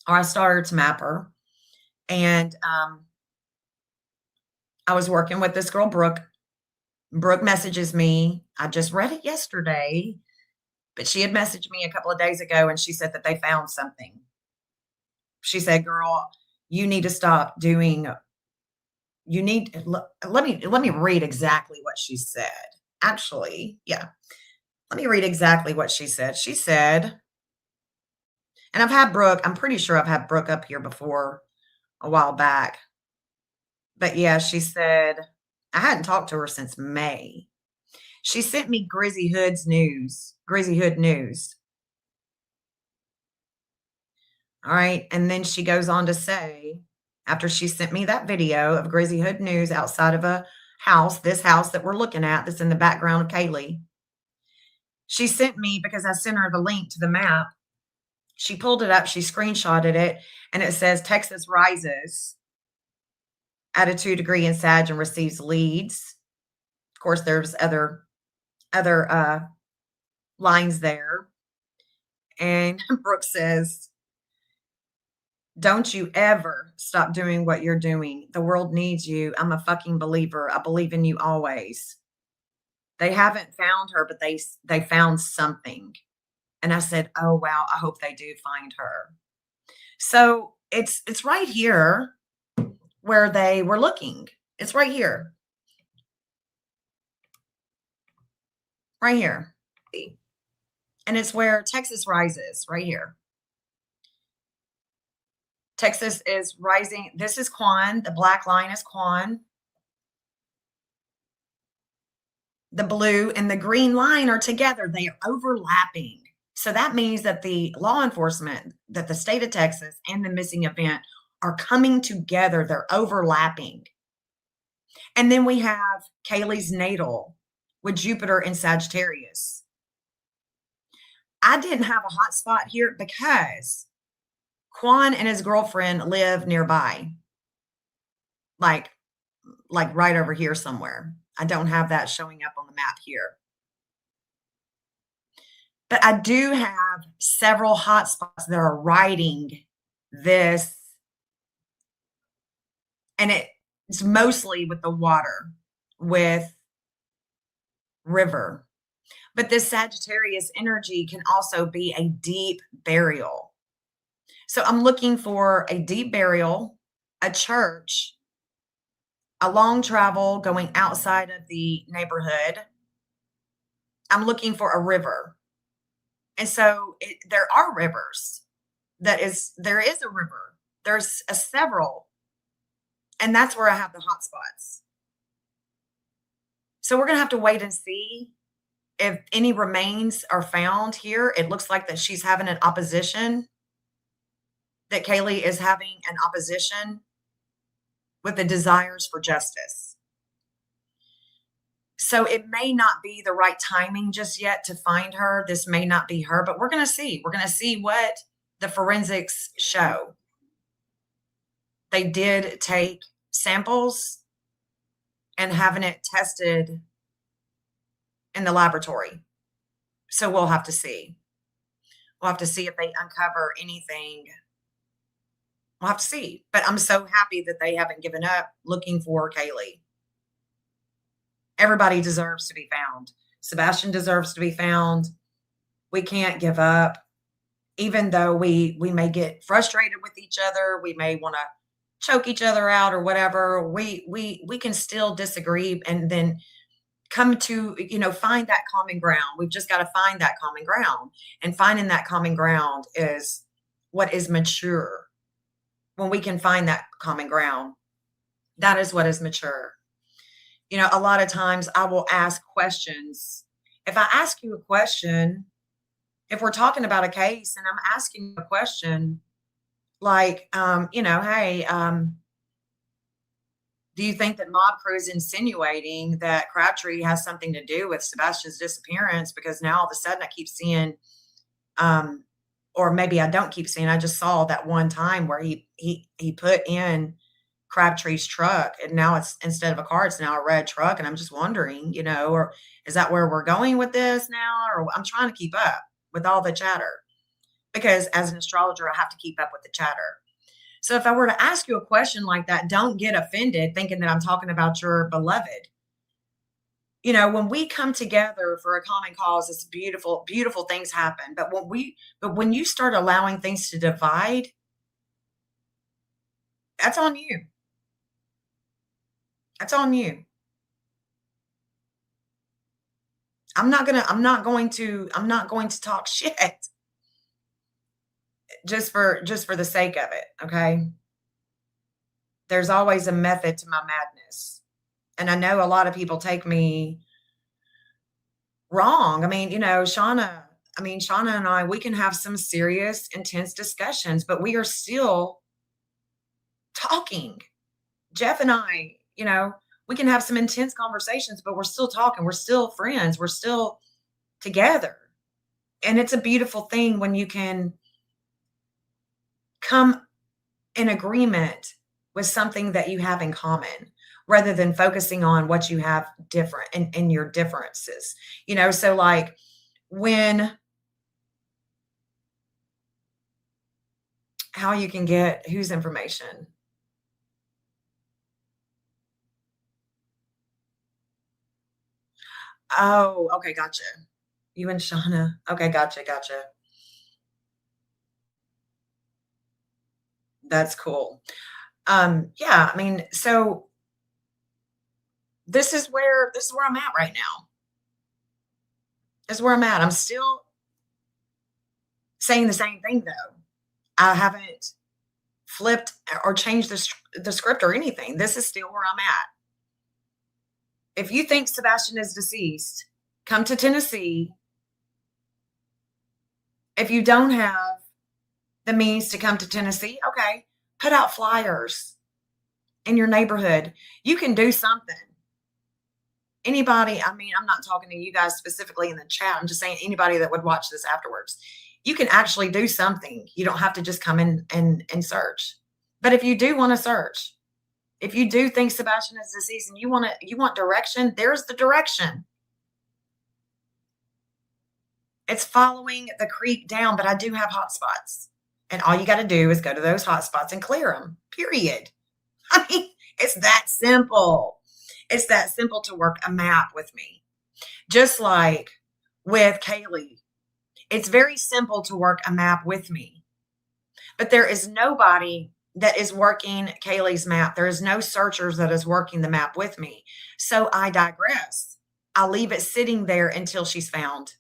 or I started to map her. And I was working with this girl, Brooke. Brooke messages me. I just read it yesterday, but she had messaged me a couple of days ago and she said that they found something. She said, girl, you need to stop doing, let me read exactly what she said. Actually, yeah. Let me read exactly what she said. She said, and I'm pretty sure I've had Brooke up here before a while back. But yeah, she said, I hadn't talked to her since May. She sent me Grizzly Hood news. All right. And then she goes on to say, after she sent me that video of Grizzly Hood news outside of this house that we're looking at, that's in the background of Kaylee, she sent me, because I sent her the link to the map, she pulled it up, she screenshotted it, and it says Texas rises at a 2-degree in Sag and receives leads. Of course, there's other lines there. And Brooke says, don't you ever stop doing what you're doing. The world needs you. I'm a fucking believer. I believe in you always. They haven't found her, but they found something. And I said, oh, wow, I hope they do find her. So it's right here where they were looking. It's right here. Right here. And it's where Texas rises, right here. Texas is rising. This is Quan. The black line is Quan. the blue and the green line are together. They are overlapping. So that means that the law enforcement, that the state of Texas and the missing event are coming together. They're overlapping. And then we have Kaylee's natal with Jupiter in Sagittarius. I didn't have a hot spot here because Quan and his girlfriend live nearby, like right over here somewhere. I don't have that showing up on the map here. But I do have several hot spots that are riding this, and it's mostly with the water, with river. But this Sagittarius energy can also be a deep burial. So I'm looking for a deep burial, a church, a long travel going outside of the neighborhood. I'm looking for a river. And so there are rivers. There is a river. There's several. And that's where I have the hot spots. So we're going to have to wait and see if any remains are found here. It looks like that she's having an opposition, that Kaylee is having an opposition with the desires for justice. So it may not be the right timing just yet to find her. This may not be her, but we're going to see. We're going to see what the forensics show. They did take samples and having it tested in the laboratory. So we'll have to see. We'll have to see if they uncover anything. We'll have to see. But I'm so happy that they haven't given up looking for Kaylee. Everybody deserves to be found. Sebastian deserves to be found. We can't give up. Even though we may get frustrated with each other, we may want to choke each other out or whatever, we can still disagree and then come to, find that common ground. We've just got to find that common ground. And finding that common ground is what is mature. When we can find that common ground, that is what is mature. A lot of times I will ask questions. If I ask you a question, if we're talking about a case and I'm asking you a question, like, hey, do you think that Mob Crew is insinuating that Crabtree has something to do with Sebastian's disappearance? Because now all of a sudden I keep seeing, or maybe I don't keep seeing, I just saw that one time where he put in Crabtree's truck, and now it's, instead of a car, it's now a red truck. And I'm just wondering, or is that where we're going with this now? Or I'm trying to keep up with all the chatter, because as an astrologer, I have to keep up with the chatter. So if I were to ask you a question like that, don't get offended thinking that I'm talking about your beloved. When we come together for a common cause, it's beautiful, beautiful things happen. But when you start allowing things to divide, that's on you. That's on you. I'm not going to talk shit just for the sake of it. Okay. There's always a method to my madness. And I know a lot of people take me wrong. I mean, Shauna and I, we can have some serious, intense discussions, but we are still talking. Jeff and I, we can have some intense conversations, but we're still talking. We're still friends. We're still together. And it's a beautiful thing when you can come in agreement with something that you have in common, rather than focusing on what you have different in your differences. So like how you can get whose information? Oh, okay, gotcha. You and Shauna. Okay, gotcha. That's cool. Yeah, so this is where I'm at right now. This is where I'm at. I'm still saying the same thing though. I haven't flipped or changed the script or anything. This is still where I'm at. If you think Sebastian is deceased, come to Tennessee. If you don't have the means to come to Tennessee, okay, put out flyers in your neighborhood. You can do something. Anybody, I mean, I'm not talking to you guys specifically in the chat. I'm just saying anybody that would watch this afterwards. You can actually do something. You don't have to just come in and search. But if you do want to search, if you do think Sebastian is deceased and you want direction, there's the direction. It's following the creek down, but I do have hot spots. And all you got to do is go to those hot spots and clear them, period. I mean, it's that simple. It's that simple to work a map with me. Just like with Kaylee, it's very simple to work a map with me. But there is nobody that is working Kaylee's map. There is no searchers that is working the map with me. So I digress. I'll leave it sitting there until she's found.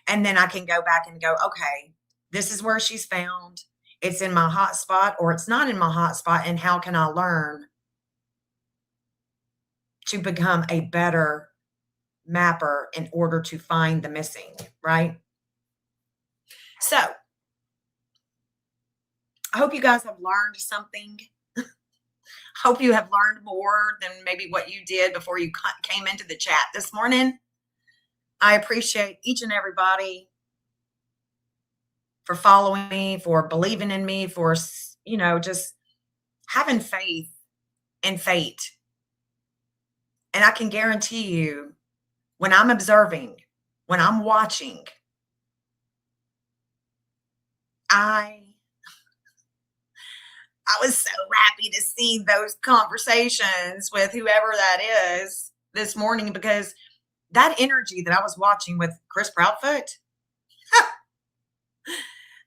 And then I can go back and go, okay, this is where she's found. It's in my hot spot or it's not in my hot spot. And how can I learn to become a better mapper in order to find the missing, right? So I hope you guys have learned something. Hope you have learned more than maybe what you did before you came into the chat this morning. I appreciate each and everybody for following me, for believing in me, for, just having faith in fate. And I can guarantee you, when I'm observing, when I'm watching, I was so happy to see those conversations with whoever that is this morning, because that energy that I was watching with Chris Proudfoot,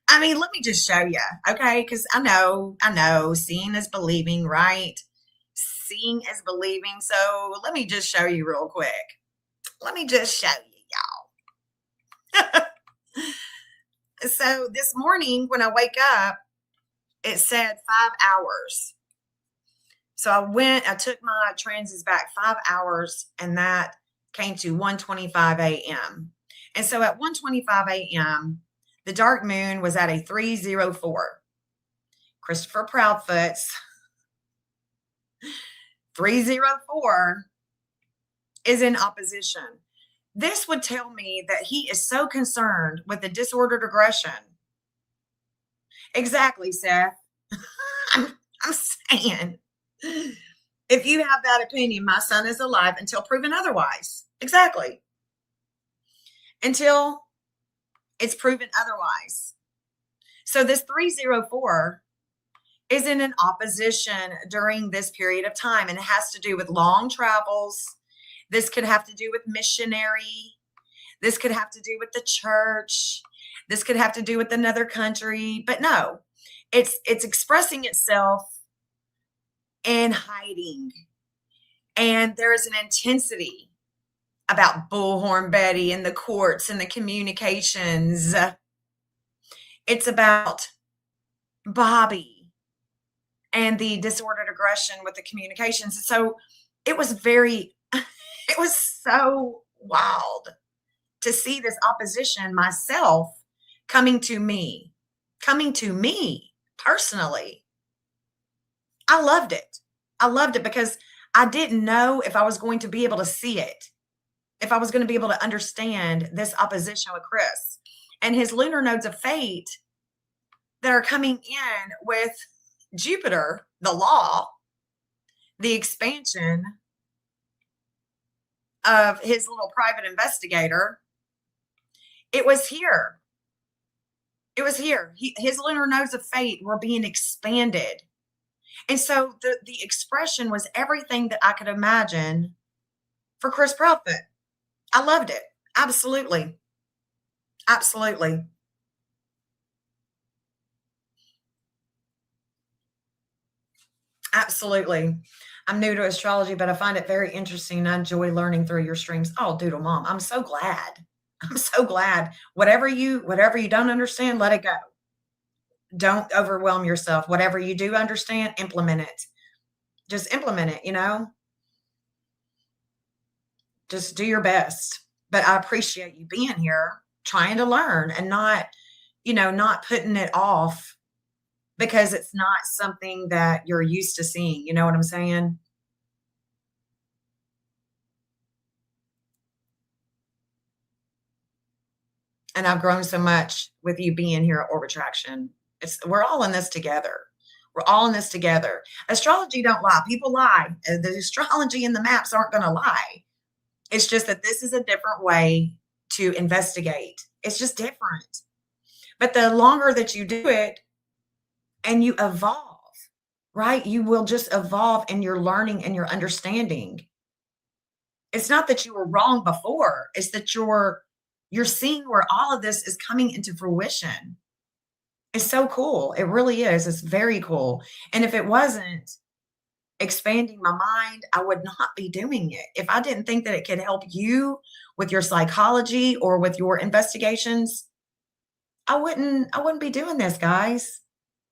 I mean, let me just show you, okay? Because I know, seeing is believing, right? Seeing is believing. So let me just show you real quick. Let me just show you, y'all. So this morning when I wake up, it said 5 hours. So I took my transits back 5 hours, and that came to 1:25 a.m. And so at 1:25 a.m., the dark moon was at a 304. Christopher Proudfoot's 304 is in opposition. This would tell me that he is so concerned with the disordered aggression. Exactly, Seth. I'm saying, if you have that opinion, my son is alive until proven otherwise. Exactly. Until it's proven otherwise. So this 304 is in an opposition during this period of time, and it has to do with long travels. This could have to do with missionary. This could have to do with the church. This could have to do with another country. But no, it's expressing itself in hiding. And there is an intensity about Bullhorn Betty and the courts and the communications. It's about Bobby and the disordered aggression with the communications. So it was it was so wild to see this opposition myself coming to me personally. I loved it. I loved it because I didn't know if I was going to be able to see it, if I was going to be able to understand this opposition with Chris and his lunar nodes of fate that are coming in with Jupiter, the law, the expansion of his little private investigator. It was here. It was here. His lunar nodes of fate were being expanded. And so the expression was everything that I could imagine for Chris Proudfoot. I loved it. Absolutely. Absolutely. Absolutely. I'm new to astrology, but I find it very interesting. I enjoy learning through your streams. Oh, Doodle Mom, I'm so glad. I'm so glad. Whatever you don't understand, let it go. Don't overwhelm yourself. Whatever you do understand, implement it. Just implement it, Just do your best. But I appreciate you being here, trying to learn and not, not putting it off because it's not something that you're used to seeing. You know what I'm saying? And I've grown so much with you being here at Orbit Traction. We're all in this together. We're all in this together. Astrology don't lie. People lie. The astrology and the maps aren't going to lie. It's just that this is a different way to investigate. It's just different. But the longer that you do it and you evolve, right? You will just evolve in your learning and your understanding. It's not that you were wrong before. It's that you're seeing where all of this is coming into fruition. It's so cool. It really is. It's very cool. And if it wasn't expanding my mind, I would not be doing it. If I didn't think that it could help you with your psychology or with your investigations, I wouldn't be doing this, guys.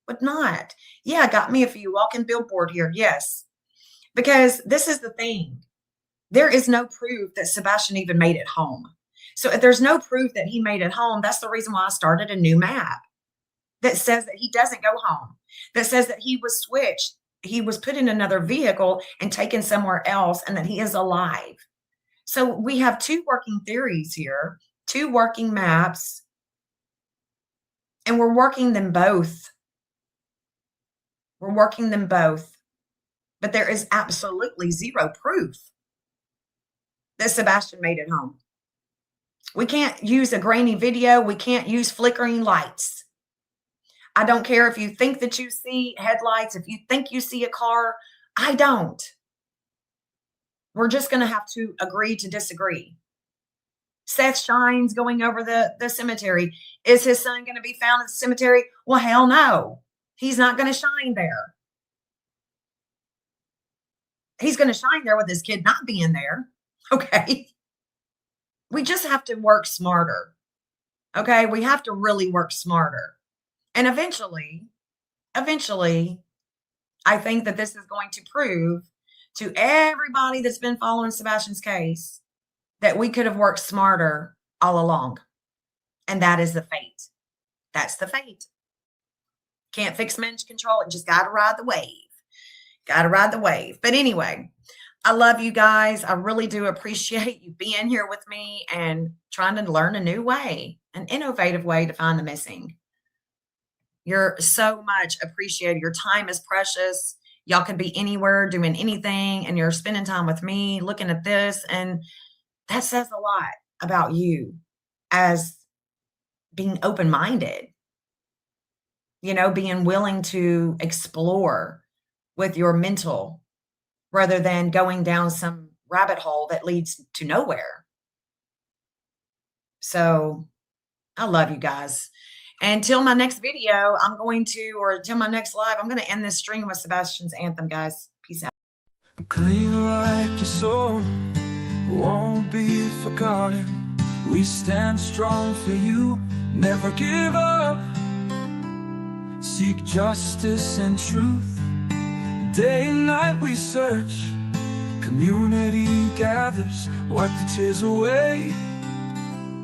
Would not. Yeah, got me a few walking billboard here. Yes. Because this is the thing. There is no proof that Sebastian even made it home. So if there's no proof that he made it home, that's the reason why I started a new map that says that he doesn't go home, that says that he was switched, he was put in another vehicle and taken somewhere else, and that he is alive. So we have two working theories here, two working maps, and we're working them both. We're working them both. But there is absolutely zero proof that Sebastian made it home. We can't use a grainy video. We can't use flickering lights. I don't care if you think that you see headlights, if you think you see a car. I don't. We're just going to have to agree to disagree. Seth Shine's going over the cemetery. Is his son going to be found at the cemetery? Well, hell no. He's not going to shine there. He's going to shine there with his kid not being there. Okay. We just have to work smarter. Okay. We have to really work smarter. And eventually, I think that this is going to prove to everybody that's been following Sebastian's case that we could have worked smarter all along. And that is the fate. That's the fate. Can't fix manage control it. Just got to ride the wave. Got to ride the wave. But anyway, I love you guys. I really do appreciate you being here with me and trying to learn a new way, an innovative way to find the missing. You're so much appreciated. Your time is precious. Y'all could be anywhere doing anything, and you're spending time with me looking at this. And that says a lot about you as being open-minded, being willing to explore with your mental rather than going down some rabbit hole that leads to nowhere. So I love you guys. Until my next video, or until my next live, I'm going to end this stream with Sebastian's anthem, guys. Peace out. Clean like your soul, won't be forgotten. We stand strong for you, never give up. Seek justice and truth. Day and night we search. Community gathers, wipe the tears away.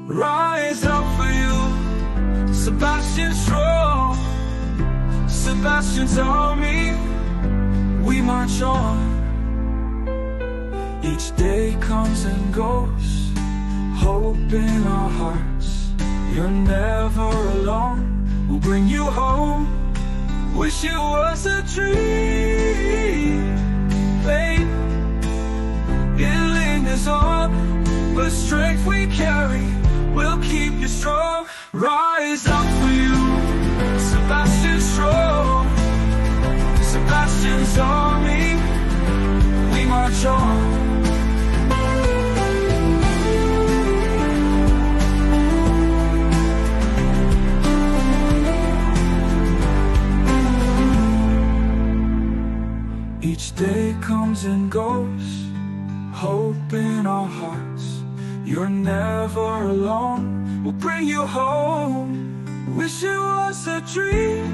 Rise up for you. Sebastian strong, Sebastian's army, we march on. Each day comes and goes, hope in our hearts. You're never alone, we'll bring you home. Wish it was a dream, babe. It lingers on, but strength we carry will keep you strong. Rise up for you, Sebastian strong, Sebastian's army, we march on. Each day comes and goes, hope in our hearts. You're never alone, we'll bring you home. Wish it was a dream,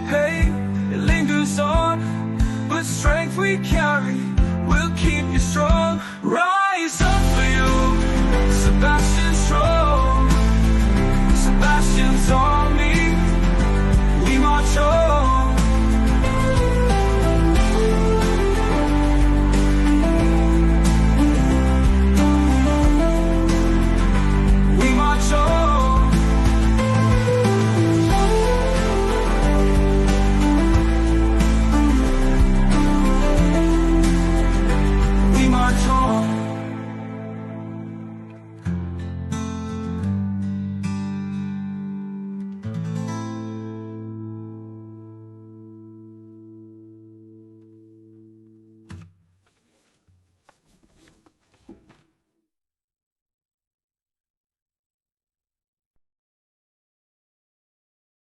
hey, it lingers on, but strength we carry will keep you strong. Rise up for you, show.